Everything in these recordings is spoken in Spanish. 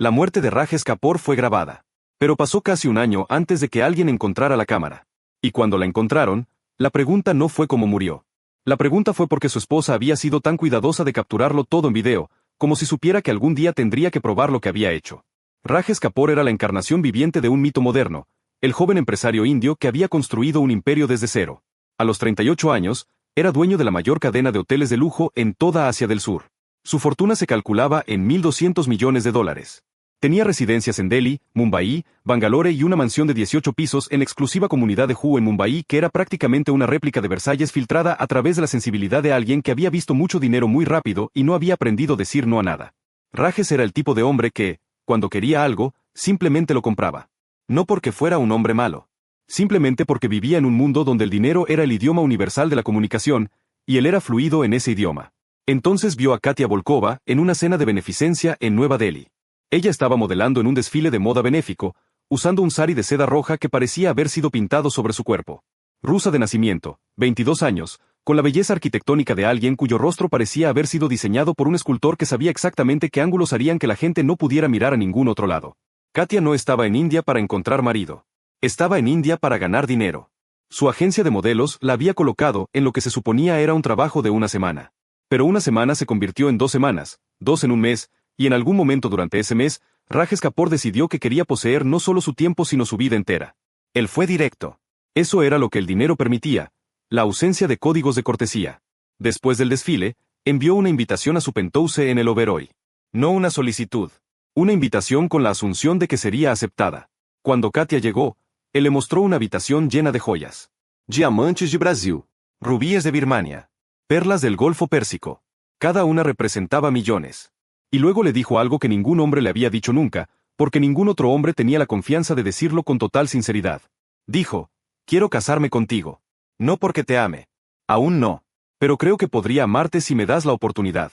La muerte de Rajesh Kapoor fue grabada. Pero pasó casi un año antes de que alguien encontrara la cámara. Y cuando la encontraron, la pregunta no fue cómo murió. La pregunta fue por qué su esposa había sido tan cuidadosa de capturarlo todo en video, como si supiera que algún día tendría que probar lo que había hecho. Rajesh Kapoor era la encarnación viviente de un mito moderno, el joven empresario indio que había construido un imperio desde cero. A los 38 años, era dueño de la mayor cadena de hoteles de lujo en toda Asia del Sur. Su fortuna se calculaba en $1.200 millones. Tenía residencias en Delhi, Mumbai, Bangalore y una mansión de 18 pisos en la exclusiva comunidad de Juhu en Mumbai que era prácticamente una réplica de Versalles filtrada a través de la sensibilidad de alguien que había visto mucho dinero muy rápido y no había aprendido a decir no a nada. Rajesh era el tipo de hombre que, cuando quería algo, simplemente lo compraba. No porque fuera un hombre malo. Simplemente porque vivía en un mundo donde el dinero era el idioma universal de la comunicación, y él era fluido en ese idioma. Entonces vio a Katia Volkova en una cena de beneficencia en Nueva Delhi. Ella estaba modelando en un desfile de moda benéfico, usando un sari de seda roja que parecía haber sido pintado sobre su cuerpo. Rusa de nacimiento, 22 años, con la belleza arquitectónica de alguien cuyo rostro parecía haber sido diseñado por un escultor que sabía exactamente qué ángulos harían que la gente no pudiera mirar a ningún otro lado. Katia no estaba en India para encontrar marido. Estaba en India para ganar dinero. Su agencia de modelos la había colocado en lo que se suponía era un trabajo de una semana. Pero una semana se convirtió en 2 semanas, 2 en un mes, y en algún momento durante ese mes, Rajesh Kapoor decidió que quería poseer no solo su tiempo sino su vida entera. Él fue directo. Eso era lo que el dinero permitía, la ausencia de códigos de cortesía. Después del desfile, envió una invitación a su penthouse en el Oberoi. No una solicitud. Una invitación con la asunción de que sería aceptada. Cuando Katia llegó, él le mostró una habitación llena de joyas. Diamantes de Brasil. Rubíes de Birmania. Perlas del Golfo Pérsico. Cada una representaba millones. Y luego le dijo algo que ningún hombre le había dicho nunca, porque ningún otro hombre tenía la confianza de decirlo con total sinceridad. Dijo, quiero casarme contigo. No porque te ame. Aún no. Pero creo que podría amarte si me das la oportunidad.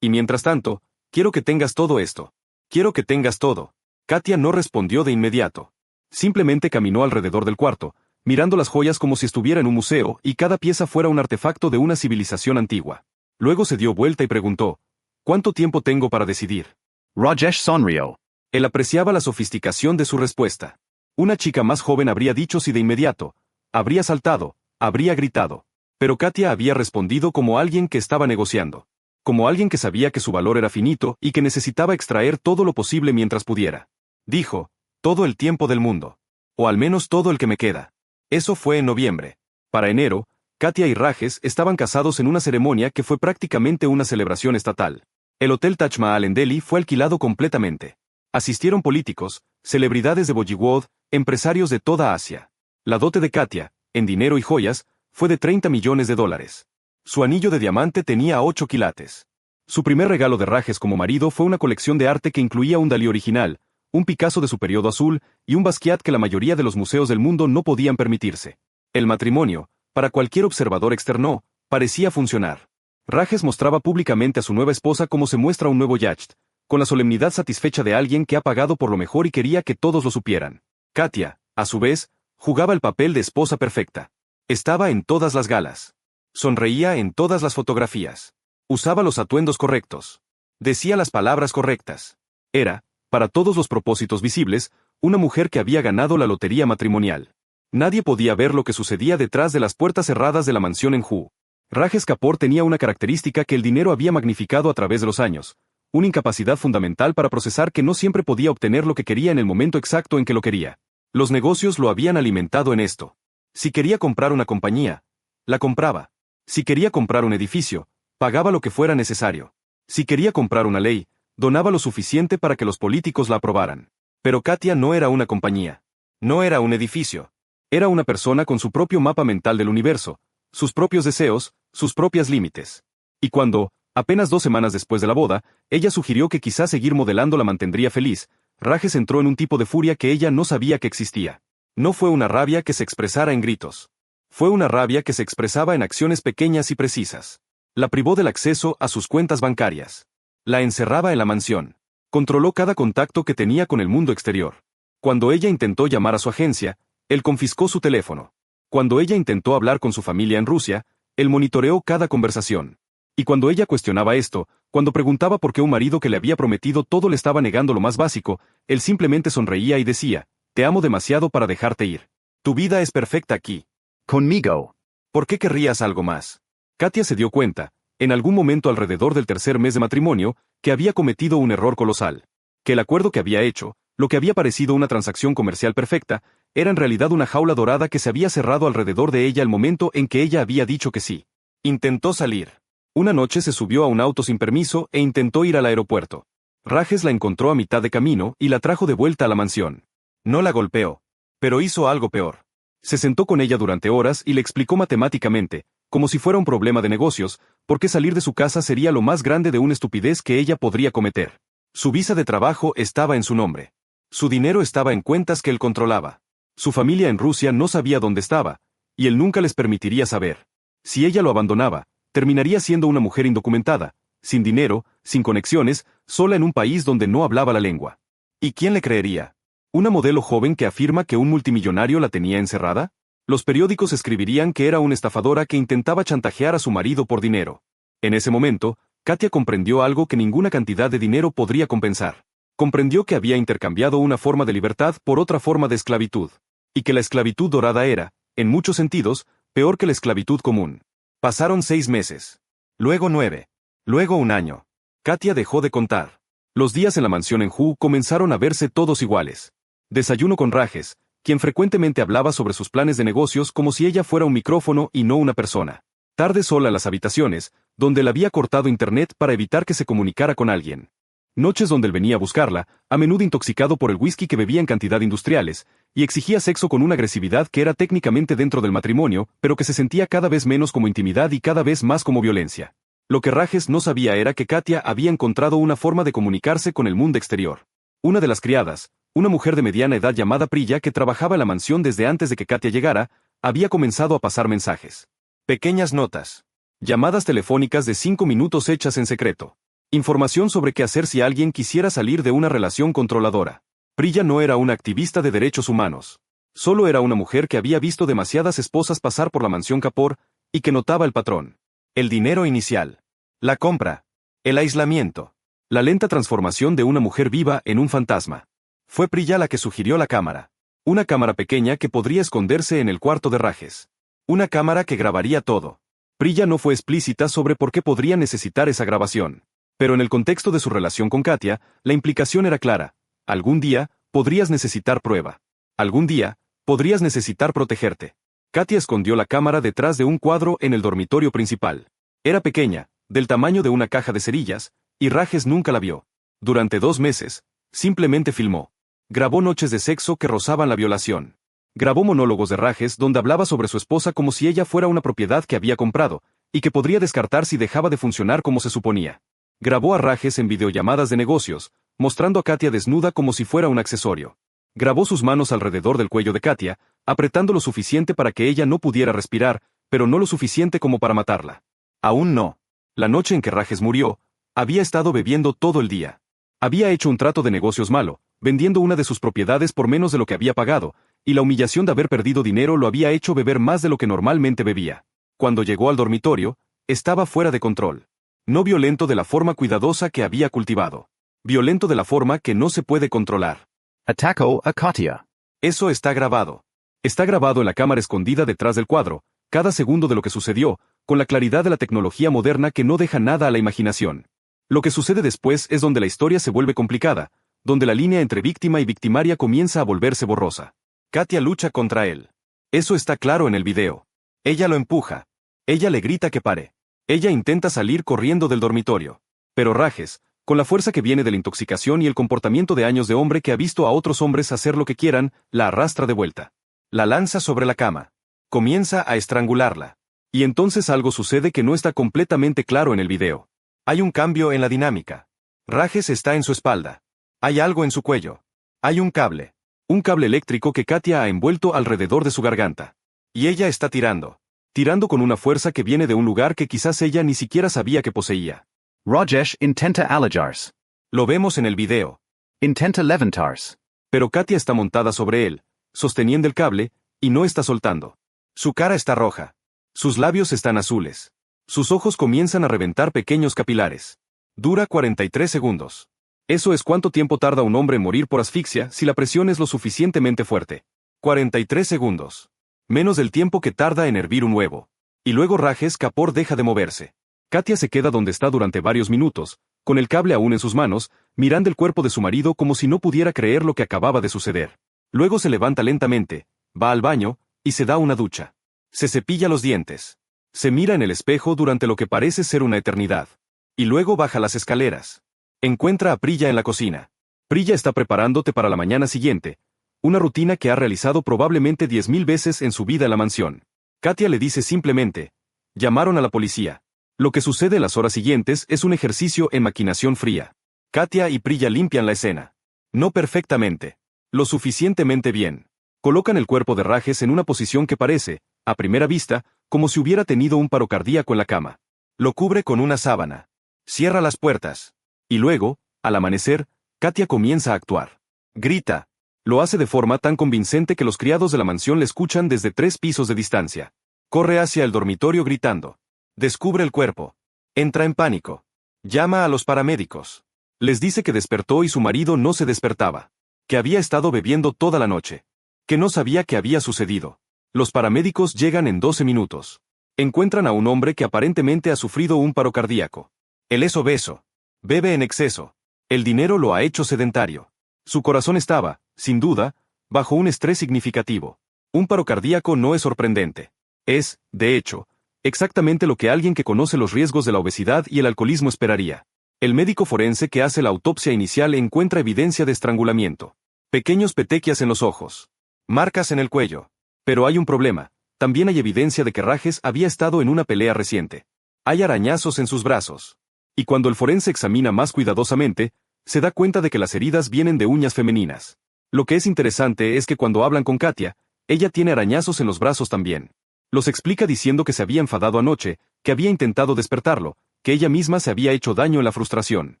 Y mientras tanto, quiero que tengas todo esto. Quiero que tengas todo. Katia no respondió de inmediato. Simplemente caminó alrededor del cuarto, mirando las joyas como si estuviera en un museo y cada pieza fuera un artefacto de una civilización antigua. Luego se dio vuelta y preguntó, ¿cuánto tiempo tengo para decidir? Rajesh sonrió. Él apreciaba la sofisticación de su respuesta. Una chica más joven habría dicho sí de inmediato, habría saltado, habría gritado. Pero Katia había respondido como alguien que estaba negociando. Como alguien que sabía que su valor era finito y que necesitaba extraer todo lo posible mientras pudiera. Dijo, todo el tiempo del mundo. O al menos todo el que me queda. Eso fue en noviembre. Para enero, Katia y Rajesh estaban casados en una ceremonia que fue prácticamente una celebración estatal. El Hotel Taj Mahal en Delhi fue alquilado completamente. Asistieron políticos, celebridades de Bollywood, empresarios de toda Asia. La dote de Katia, en dinero y joyas, fue de $30 millones. Su anillo de diamante tenía 8 quilates. Su primer regalo de Rajesh como marido fue una colección de arte que incluía un Dalí original, un Picasso de su periodo azul y un Basquiat que la mayoría de los museos del mundo no podían permitirse. El matrimonio, para cualquier observador externo, parecía funcionar. Rajesh mostraba públicamente a su nueva esposa como se muestra un nuevo yacht, con la solemnidad satisfecha de alguien que ha pagado por lo mejor y quería que todos lo supieran. Katia, a su vez, jugaba el papel de esposa perfecta. Estaba en todas las galas. Sonreía en todas las fotografías. Usaba los atuendos correctos. Decía las palabras correctas. Era, para todos los propósitos visibles, una mujer que había ganado la lotería matrimonial. Nadie podía ver lo que sucedía detrás de las puertas cerradas de la mansión en Juhu. Rajesh Kapoor tenía una característica que el dinero había magnificado a través de los años, una incapacidad fundamental para procesar que no siempre podía obtener lo que quería en el momento exacto en que lo quería. Los negocios lo habían alimentado en esto. Si quería comprar una compañía, la compraba. Si quería comprar un edificio, pagaba lo que fuera necesario. Si quería comprar una ley, donaba lo suficiente para que los políticos la aprobaran. Pero Katia no era una compañía. No era un edificio. Era una persona con su propio mapa mental del universo, sus propios deseos, sus propios límites. Y cuando, apenas 2 semanas después de la boda, ella sugirió que quizás seguir modelando la mantendría feliz, Rajesh entró en un tipo de furia que ella no sabía que existía. No fue una rabia que se expresara en gritos. Fue una rabia que se expresaba en acciones pequeñas y precisas. La privó del acceso a sus cuentas bancarias. La encerraba en la mansión. Controló cada contacto que tenía con el mundo exterior. Cuando ella intentó llamar a su agencia, él confiscó su teléfono. Cuando ella intentó hablar con su familia en Rusia, él monitoreó cada conversación. Y cuando ella cuestionaba esto, cuando preguntaba por qué un marido que le había prometido todo le estaba negando lo más básico, él simplemente sonreía y decía, te amo demasiado para dejarte ir. Tu vida es perfecta aquí. Conmigo. ¿Por qué querrías algo más? Katia se dio cuenta, en algún momento alrededor del tercer mes de matrimonio, que había cometido un error colosal. Que el acuerdo que había hecho, lo que había parecido una transacción comercial perfecta, era en realidad una jaula dorada que se había cerrado alrededor de ella el momento en que ella había dicho que sí. Intentó salir. Una noche se subió a un auto sin permiso e intentó ir al aeropuerto. Rajes la encontró a mitad de camino y la trajo de vuelta a la mansión. No la golpeó, pero hizo algo peor. Se sentó con ella durante horas y le explicó matemáticamente, como si fuera un problema de negocios, por qué salir de su casa sería lo más grande de una estupidez que ella podría cometer. Su visa de trabajo estaba en su nombre. Su dinero estaba en cuentas que él controlaba. Su familia en Rusia no sabía dónde estaba, y él nunca les permitiría saber. Si ella lo abandonaba, terminaría siendo una mujer indocumentada, sin dinero, sin conexiones, sola en un país donde no hablaba la lengua. ¿Y quién le creería? ¿Una modelo joven que afirma que un multimillonario la tenía encerrada? Los periódicos escribirían que era una estafadora que intentaba chantajear a su marido por dinero. En ese momento, Katia comprendió algo que ninguna cantidad de dinero podría compensar. Comprendió que había intercambiado una forma de libertad por otra forma de esclavitud. Y que la esclavitud dorada era, en muchos sentidos, peor que la esclavitud común. Pasaron 6 meses. Luego 9. Luego un año. Katia dejó de contar. Los días en la mansión en Hu comenzaron a verse todos iguales. Desayuno con Rajes, quien frecuentemente hablaba sobre sus planes de negocios como si ella fuera un micrófono y no una persona. Tarde sola en las habitaciones, donde él había cortado internet para evitar que se comunicara con alguien. Noches donde él venía a buscarla, a menudo intoxicado por el whisky que bebía en cantidad industriales, y exigía sexo con una agresividad que era técnicamente dentro del matrimonio, pero que se sentía cada vez menos como intimidad y cada vez más como violencia. Lo que Rajes no sabía era que Katia había encontrado una forma de comunicarse con el mundo exterior. Una de las criadas, una mujer de mediana edad llamada Priya que trabajaba en la mansión desde antes de que Katia llegara, había comenzado a pasar mensajes. Pequeñas notas. Llamadas telefónicas de 5 minutos hechas en secreto. Información sobre qué hacer si alguien quisiera salir de una relación controladora. Priya no era una activista de derechos humanos. Solo era una mujer que había visto demasiadas esposas pasar por la mansión Kapoor, y que notaba el patrón. El dinero inicial. La compra. El aislamiento. La lenta transformación de una mujer viva en un fantasma. Fue Priya la que sugirió la cámara. Una cámara pequeña que podría esconderse en el cuarto de Rajes. Una cámara que grabaría todo. Priya no fue explícita sobre por qué podría necesitar esa grabación. Pero en el contexto de su relación con Katia, la implicación era clara. Algún día, podrías necesitar prueba. Algún día, podrías necesitar protegerte. Katia escondió la cámara detrás de un cuadro en el dormitorio principal. Era pequeña, del tamaño de una caja de cerillas, y Rajes nunca la vio. Durante 2 meses, simplemente filmó. Grabó noches de sexo que rozaban la violación. Grabó monólogos de Rajes donde hablaba sobre su esposa como si ella fuera una propiedad que había comprado, y que podría descartar si dejaba de funcionar como se suponía. Grabó a Rajes en videollamadas de negocios, mostrando a Katia desnuda como si fuera un accesorio. Grabó sus manos alrededor del cuello de Katia, apretando lo suficiente para que ella no pudiera respirar, pero no lo suficiente como para matarla. Aún no. La noche en que Rajes murió, había estado bebiendo todo el día. Había hecho un trato de negocios malo, vendiendo una de sus propiedades por menos de lo que había pagado, y la humillación de haber perdido dinero lo había hecho beber más de lo que normalmente bebía. Cuando llegó al dormitorio, estaba fuera de control. No violento de la forma cuidadosa que había cultivado. Violento de la forma que no se puede controlar. Atacó a Katia. Eso está grabado. Está grabado en la cámara escondida detrás del cuadro, cada segundo de lo que sucedió, con la claridad de la tecnología moderna que no deja nada a la imaginación. Lo que sucede después es donde la historia se vuelve complicada, donde la línea entre víctima y victimaria comienza a volverse borrosa. Katia lucha contra él. Eso está claro en el video. Ella lo empuja. Ella le grita que pare. Ella intenta salir corriendo del dormitorio. Pero Rajes, con la fuerza que viene de la intoxicación y el comportamiento de años de hombre que ha visto a otros hombres hacer lo que quieran, la arrastra de vuelta. La lanza sobre la cama. Comienza a estrangularla. Y entonces algo sucede que no está completamente claro en el video. Hay un cambio en la dinámica. Rajes está en su espalda. Hay algo en su cuello. Hay un cable. Un cable eléctrico que Katia ha envuelto alrededor de su garganta. Y ella está tirando. Tirando con una fuerza que viene de un lugar que quizás ella ni siquiera sabía que poseía. Rajesh intenta alejarse. Lo vemos en el video. Intenta levantarse. Pero Katia está montada sobre él, sosteniendo el cable, y no está soltando. Su cara está roja. Sus labios están azules. Sus ojos comienzan a reventar pequeños capilares. Dura 43 segundos. Eso es cuánto tiempo tarda un hombre en morir por asfixia si la presión es lo suficientemente fuerte. 43 segundos. Menos del tiempo que tarda en hervir un huevo. Y luego Rajesh Kapoor deja de moverse. Katia se queda donde está durante varios minutos, con el cable aún en sus manos, mirando el cuerpo de su marido como si no pudiera creer lo que acababa de suceder. Luego se levanta lentamente, va al baño, y se da una ducha. Se cepilla los dientes. Se mira en el espejo durante lo que parece ser una eternidad. Y luego baja las escaleras. Encuentra a Priya en la cocina. Priya está preparándote para la mañana siguiente, una rutina que ha realizado probablemente 10.000 veces en su vida en la mansión. Katia le dice simplemente, llamaron a la policía. Lo que sucede en las horas siguientes es un ejercicio en maquinación fría. Katia y Priya limpian la escena. No perfectamente. Lo suficientemente bien. Colocan el cuerpo de Rajesh en una posición que parece, a primera vista, como si hubiera tenido un paro cardíaco en la cama. Lo cubre con una sábana. Cierra las puertas. Y luego, al amanecer, Katia comienza a actuar. Grita. Lo hace de forma tan convincente que los criados de la mansión le escuchan desde 3 pisos de distancia. Corre hacia el dormitorio gritando. Descubre el cuerpo. Entra en pánico. Llama a los paramédicos. Les dice que despertó y su marido no se despertaba. Que había estado bebiendo toda la noche. Que no sabía qué había sucedido. Los paramédicos llegan en 12 minutos. Encuentran a un hombre que aparentemente ha sufrido un paro cardíaco. Él es obeso. Bebe en exceso. El dinero lo ha hecho sedentario. Su corazón estaba, sin duda, bajo un estrés significativo. Un paro cardíaco no es sorprendente. Es, de hecho, exactamente lo que alguien que conoce los riesgos de la obesidad y el alcoholismo esperaría. El médico forense que hace la autopsia inicial encuentra evidencia de estrangulamiento. Pequeños petequias en los ojos. Marcas en el cuello. Pero hay un problema. También hay evidencia de que Rajesh había estado en una pelea reciente. Hay arañazos en sus brazos. Y cuando el forense examina más cuidadosamente, se da cuenta de que las heridas vienen de uñas femeninas. Lo que es interesante es que cuando hablan con Katia, ella tiene arañazos en los brazos también. Los explica diciendo que se había enfadado anoche, que había intentado despertarlo, que ella misma se había hecho daño en la frustración.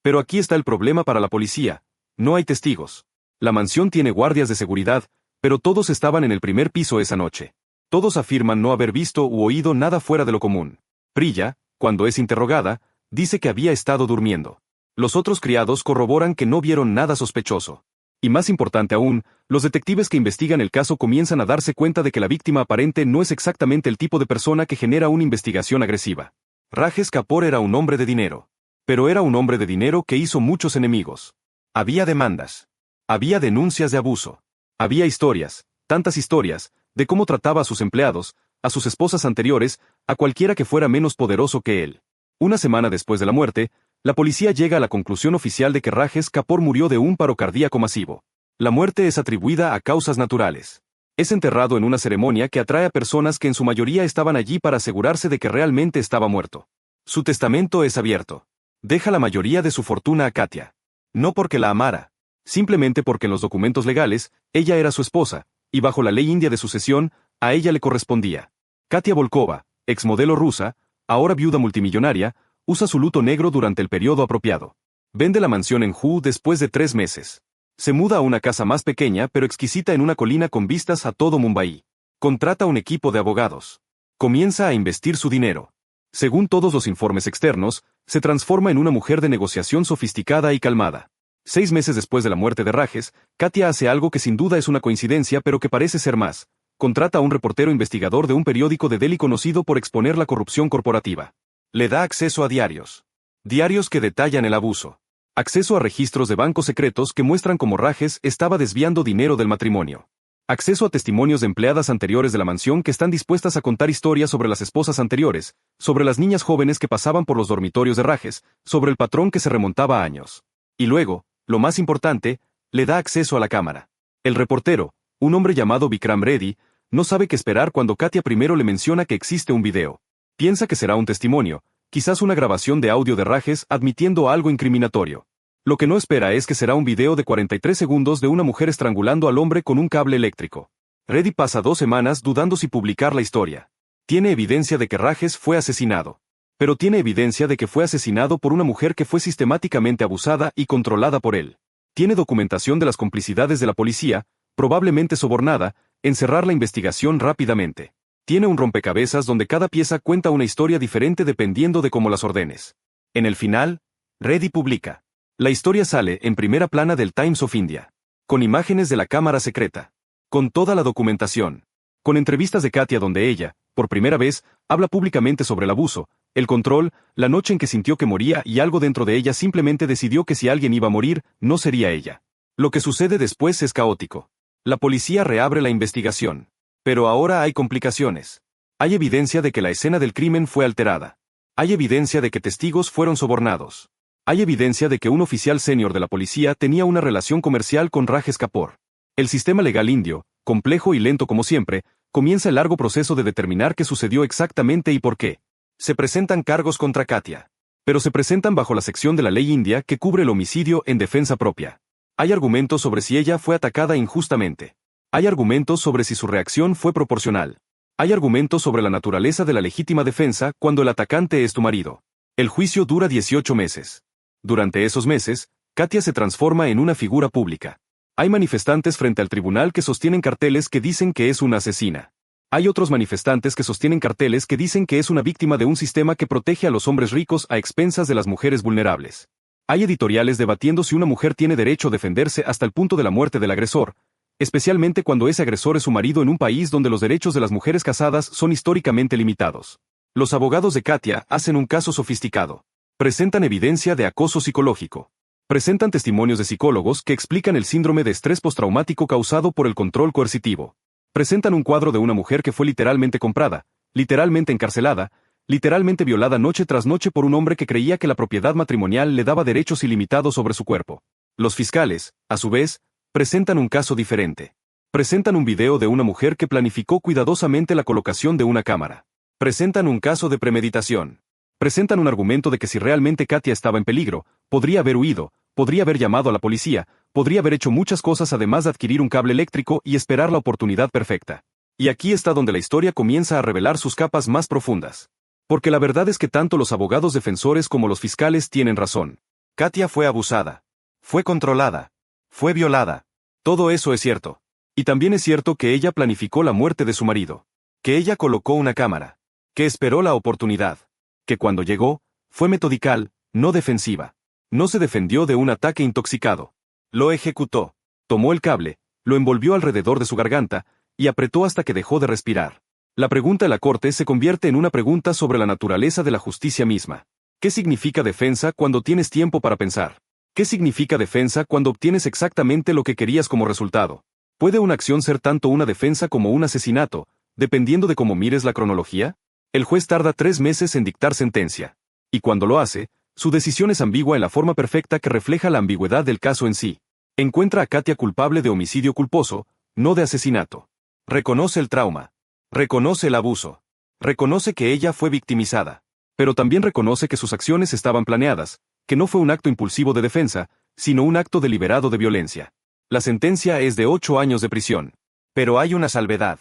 Pero aquí está el problema para la policía. No hay testigos. La mansión tiene guardias de seguridad, pero todos estaban en el primer piso esa noche. Todos afirman no haber visto u oído nada fuera de lo común. Priya, cuando es interrogada, dice que había estado durmiendo. Los otros criados corroboran que no vieron nada sospechoso. Y más importante aún, los detectives que investigan el caso comienzan a darse cuenta de que la víctima aparente no es exactamente el tipo de persona que genera una investigación agresiva. Rajesh Kapoor era un hombre de dinero. Pero era un hombre de dinero que hizo muchos enemigos. Había demandas. Había denuncias de abuso. Había historias, tantas historias, de cómo trataba a sus empleados, a sus esposas anteriores, a cualquiera que fuera menos poderoso que él. Una semana después de la muerte, la policía llega a la conclusión oficial de que Rajesh Kapoor murió de un paro cardíaco masivo. La muerte es atribuida a causas naturales. Es enterrado en una ceremonia que atrae a personas que en su mayoría estaban allí para asegurarse de que realmente estaba muerto. Su testamento es abierto. Deja la mayoría de su fortuna a Katia. No porque la amara. Simplemente porque en los documentos legales, ella era su esposa, y bajo la ley india de sucesión, a ella le correspondía. Katia Volkova, exmodelo rusa, ahora viuda multimillonaria, usa su luto negro durante el periodo apropiado. Vende la mansión en Juhu después de 3 meses. Se muda a una casa más pequeña pero exquisita en una colina con vistas a todo Mumbai. Contrata un equipo de abogados. Comienza a investir su dinero. Según todos los informes externos, se transforma en una mujer de negociación sofisticada y calmada. 6 meses después de la muerte de Rajesh, Katia hace algo que sin duda es una coincidencia pero que parece ser más. Contrata a un reportero investigador de un periódico de Delhi conocido por exponer la corrupción corporativa. Le da acceso a diarios. Diarios que detallan el abuso. Acceso a registros de bancos secretos que muestran cómo Rajesh estaba desviando dinero del matrimonio. Acceso a testimonios de empleadas anteriores de la mansión que están dispuestas a contar historias sobre las esposas anteriores, sobre las niñas jóvenes que pasaban por los dormitorios de Rajesh, sobre el patrón que se remontaba a años. Y luego, lo más importante, le da acceso a la cámara. El reportero, un hombre llamado Vikram Reddy, no sabe qué esperar cuando Katia primero le menciona que existe un video. Piensa que será un testimonio, quizás una grabación de audio de Rajesh admitiendo algo incriminatorio. Lo que no espera es que será un video de 43 segundos de una mujer estrangulando al hombre con un cable eléctrico. Reddy pasa 2 semanas dudando si publicar la historia. Tiene evidencia de que Rajesh fue asesinado. Pero tiene evidencia de que fue asesinado por una mujer que fue sistemáticamente abusada y controlada por él. Tiene documentación de las complicidades de la policía, probablemente sobornada, en cerrar la investigación rápidamente. Tiene un rompecabezas donde cada pieza cuenta una historia diferente dependiendo de cómo las ordenes. En el final, Reddy publica. La historia sale en primera plana del Times of India. Con imágenes de la cámara secreta. Con toda la documentación. Con entrevistas de Katia donde ella, por primera vez, habla públicamente sobre el abuso, el control, la noche en que sintió que moría y algo dentro de ella simplemente decidió que si alguien iba a morir, no sería ella. Lo que sucede después es caótico. La policía reabre la investigación. Pero ahora hay complicaciones. Hay evidencia de que la escena del crimen fue alterada. Hay evidencia de que testigos fueron sobornados. Hay evidencia de que un oficial senior de la policía tenía una relación comercial con Rajesh Kapoor. El sistema legal indio, complejo y lento como siempre, comienza el largo proceso de determinar qué sucedió exactamente y por qué. Se presentan cargos contra Katia. Pero se presentan bajo la sección de la ley india que cubre el homicidio en defensa propia. Hay argumentos sobre si ella fue atacada injustamente. Hay argumentos sobre si su reacción fue proporcional. Hay argumentos sobre la naturaleza de la legítima defensa cuando el atacante es tu marido. El juicio dura 18 meses. Durante esos meses, Katia se transforma en una figura pública. Hay manifestantes frente al tribunal que sostienen carteles que dicen que es una asesina. Hay otros manifestantes que sostienen carteles que dicen que es una víctima de un sistema que protege a los hombres ricos a expensas de las mujeres vulnerables. Hay editoriales debatiendo si una mujer tiene derecho a defenderse hasta el punto de la muerte del agresor, especialmente cuando ese agresor es su marido en un país donde los derechos de las mujeres casadas son históricamente limitados. Los abogados de Katia hacen un caso sofisticado. Presentan evidencia de acoso psicológico. Presentan testimonios de psicólogos que explican el síndrome de estrés postraumático causado por el control coercitivo. Presentan un cuadro de una mujer que fue literalmente comprada, literalmente encarcelada, literalmente violada noche tras noche por un hombre que creía que la propiedad matrimonial le daba derechos ilimitados sobre su cuerpo. Los fiscales, a su vez, presentan un caso diferente. Presentan un video de una mujer que planificó cuidadosamente la colocación de una cámara. Presentan un caso de premeditación. Presentan un argumento de que si realmente Katia estaba en peligro, podría haber huido, podría haber llamado a la policía, podría haber hecho muchas cosas además de adquirir un cable eléctrico y esperar la oportunidad perfecta. Y aquí está donde la historia comienza a revelar sus capas más profundas. Porque la verdad es que tanto los abogados defensores como los fiscales tienen razón. Katia fue abusada. Fue controlada. Fue violada. Todo eso es cierto. Y también es cierto que ella planificó la muerte de su marido. Que ella colocó una cámara. Que esperó la oportunidad. Que cuando llegó, fue metodical, no defensiva. No se defendió de un ataque intoxicado. Lo ejecutó. Tomó el cable, lo envolvió alrededor de su garganta, y apretó hasta que dejó de respirar. La pregunta de la corte se convierte en una pregunta sobre la naturaleza de la justicia misma. ¿Qué significa defensa cuando tienes tiempo para pensar? ¿Qué significa defensa cuando obtienes exactamente lo que querías como resultado? ¿Puede una acción ser tanto una defensa como un asesinato, dependiendo de cómo mires la cronología? El juez tarda 3 meses en dictar sentencia. Y cuando lo hace, su decisión es ambigua en la forma perfecta que refleja la ambigüedad del caso en sí. Encuentra a Katia culpable de homicidio culposo, no de asesinato. Reconoce el trauma. Reconoce el abuso. Reconoce que ella fue victimizada. Pero también reconoce que sus acciones estaban planeadas, que no fue un acto impulsivo de defensa, sino un acto deliberado de violencia. La sentencia es de 8 años de prisión. Pero hay una salvedad.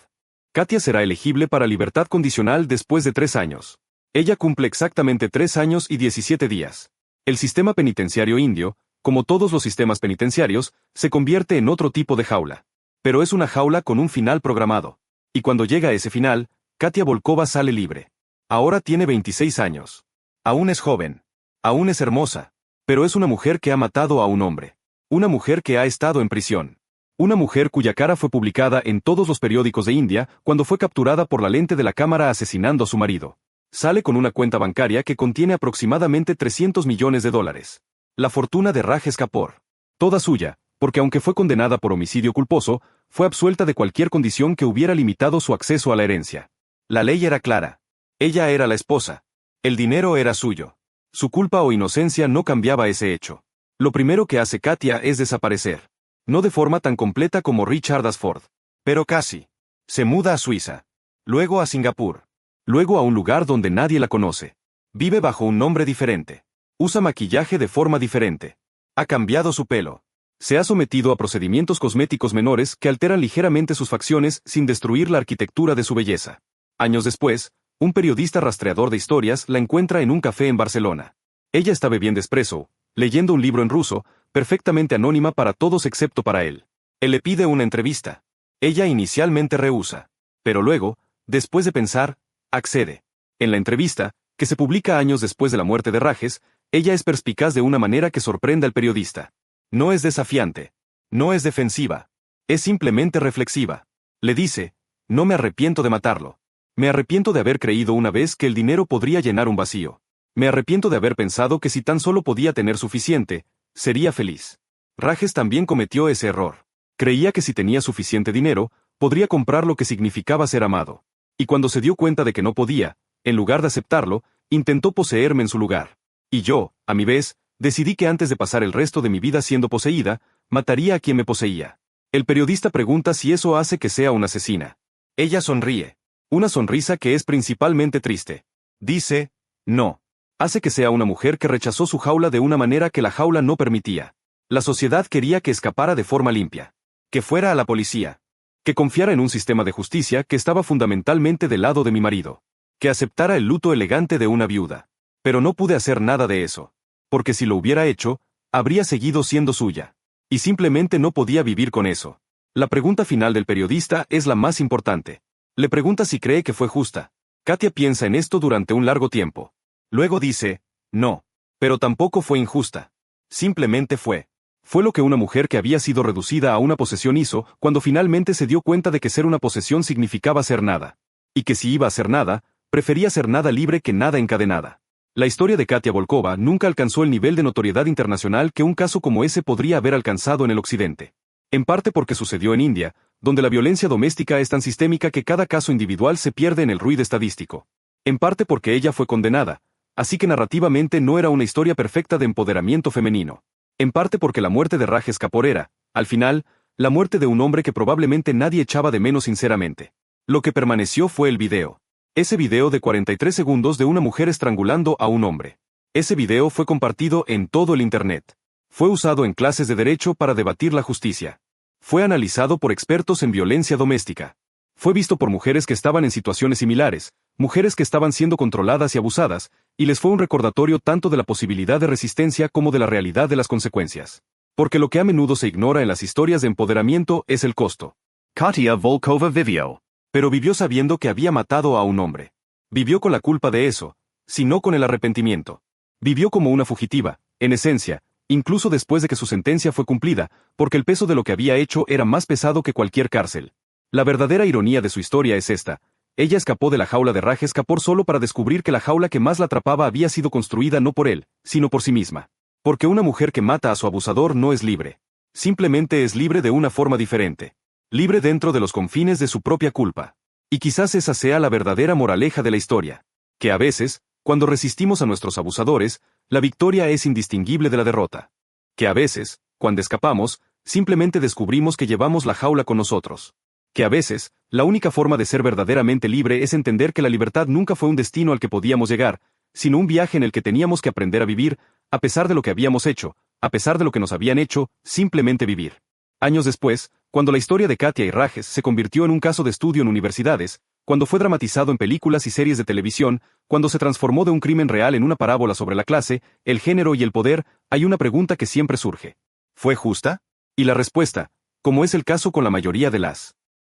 Katia será elegible para libertad condicional después de 3 años. Ella cumple exactamente 3 años y 17 días. El sistema penitenciario indio, como todos los sistemas penitenciarios, se convierte en otro tipo de jaula. Pero es una jaula con un final programado. Y cuando llega a ese final, Katia Volkova sale libre. Ahora tiene 26 años. Aún es joven. Aún es hermosa. Pero es una mujer que ha matado a un hombre. Una mujer que ha estado en prisión. Una mujer cuya cara fue publicada en todos los periódicos de India cuando fue capturada por la lente de la cámara asesinando a su marido. Sale con una cuenta bancaria que contiene aproximadamente $300 millones. La fortuna de Rajesh Kapoor. Toda suya, porque aunque fue condenada por homicidio culposo, fue absuelta de cualquier condición que hubiera limitado su acceso a la herencia. La ley era clara. Ella era la esposa. El dinero era suyo. Su culpa o inocencia no cambiaba ese hecho. Lo primero que hace Katia es desaparecer. No de forma tan completa como Richard Ashford. Pero casi. Se muda a Suiza. Luego a Singapur. Luego a un lugar donde nadie la conoce. Vive bajo un nombre diferente. Usa maquillaje de forma diferente. Ha cambiado su pelo. Se ha sometido a procedimientos cosméticos menores que alteran ligeramente sus facciones sin destruir la arquitectura de su belleza. Años después, un periodista rastreador de historias la encuentra en un café en Barcelona. Ella está bebiendo espresso, leyendo un libro en ruso, perfectamente anónima para todos excepto para él. Él le pide una entrevista. Ella inicialmente rehúsa. Pero luego, Después de pensar, accede. En la entrevista, que se publica años después de la muerte de Rajes, ella es perspicaz de una manera que sorprende al periodista. No es desafiante. No es defensiva. Es simplemente reflexiva. Le dice, no me arrepiento de matarlo. Me arrepiento de haber creído una vez que el dinero podría llenar un vacío. Me arrepiento de haber pensado que si tan solo podía tener suficiente, sería feliz. Rajes también cometió ese error. Creía que si tenía suficiente dinero, podría comprar lo que significaba ser amado. Y cuando se dio cuenta de que no podía, en lugar de aceptarlo, intentó poseerme en su lugar. Y yo, a mi vez, decidí que antes de pasar el resto de mi vida siendo poseída, mataría a quien me poseía. El periodista pregunta si eso hace que sea una asesina. Ella sonríe. Una sonrisa que es principalmente triste. Dice, no. Hace que sea una mujer que rechazó su jaula de una manera que la jaula no permitía. La sociedad quería que escapara de forma limpia. Que fuera a la policía. Que confiara en un sistema de justicia que estaba fundamentalmente del lado de mi marido. Que aceptara el luto elegante de una viuda. Pero no pude hacer nada de eso. Porque si lo hubiera hecho, habría seguido siendo suya. Y simplemente no podía vivir con eso. La pregunta final del periodista es la más importante. Le pregunta si cree que fue justa. Katia piensa en esto durante un largo tiempo. Luego dice, no. Pero tampoco fue injusta. Simplemente fue. Fue lo que una mujer que había sido reducida a una posesión hizo cuando finalmente se dio cuenta de que ser una posesión significaba ser nada. Y que si iba a ser nada, prefería ser nada libre que nada encadenada. La historia de Katia Volkova nunca alcanzó el nivel de notoriedad internacional que un caso como ese podría haber alcanzado en el Occidente. En parte porque sucedió en India, donde la violencia doméstica es tan sistémica que cada caso individual se pierde en el ruido estadístico. En parte porque ella fue condenada, así que narrativamente no era una historia perfecta de empoderamiento femenino. En parte porque la muerte de Rajes Kapoor era, al final, la muerte de un hombre que probablemente nadie echaba de menos sinceramente. Lo que permaneció fue el video. Ese video de 43 segundos de una mujer estrangulando a un hombre. Ese video fue compartido en todo el Internet. Fue usado en clases de derecho para debatir la justicia. Fue analizado por expertos en violencia doméstica. Fue visto por mujeres que estaban en situaciones similares, mujeres que estaban siendo controladas y abusadas, y les fue un recordatorio tanto de la posibilidad de resistencia como de la realidad de las consecuencias. Porque lo que a menudo se ignora en las historias de empoderamiento es el costo. Katia Volkova vivió. Pero vivió sabiendo que había matado a un hombre. Vivió con la culpa de eso, sino con el arrepentimiento. Vivió como una fugitiva, en esencia, incluso después de que su sentencia fue cumplida, porque el peso de lo que había hecho era más pesado que cualquier cárcel. La verdadera ironía de su historia es esta. Ella escapó de la jaula de Rajes Kapoor solo para descubrir que la jaula que más la atrapaba había sido construida no por él, sino por sí misma. Porque una mujer que mata a su abusador no es libre. Simplemente es libre de una forma diferente. Libre dentro de los confines de su propia culpa. Y quizás esa sea la verdadera moraleja de la historia. Que a veces, cuando resistimos a nuestros abusadores, la victoria es indistinguible de la derrota. Que a veces, cuando escapamos, simplemente descubrimos que llevamos la jaula con nosotros. Que a veces, la única forma de ser verdaderamente libre es entender que la libertad nunca fue un destino al que podíamos llegar, sino un viaje en el que teníamos que aprender a vivir, a pesar de lo que habíamos hecho, a pesar de lo que nos habían hecho, simplemente vivir. Años después, cuando la historia de Katia y Rajes se convirtió en un caso de estudio en universidades, cuando fue dramatizado en películas y series de televisión, cuando se transformó de un crimen real en una parábola sobre la clase, el género y el poder, hay una pregunta que siempre surge. ¿Fue justa? Y la respuesta, como es el caso con la mayoría de las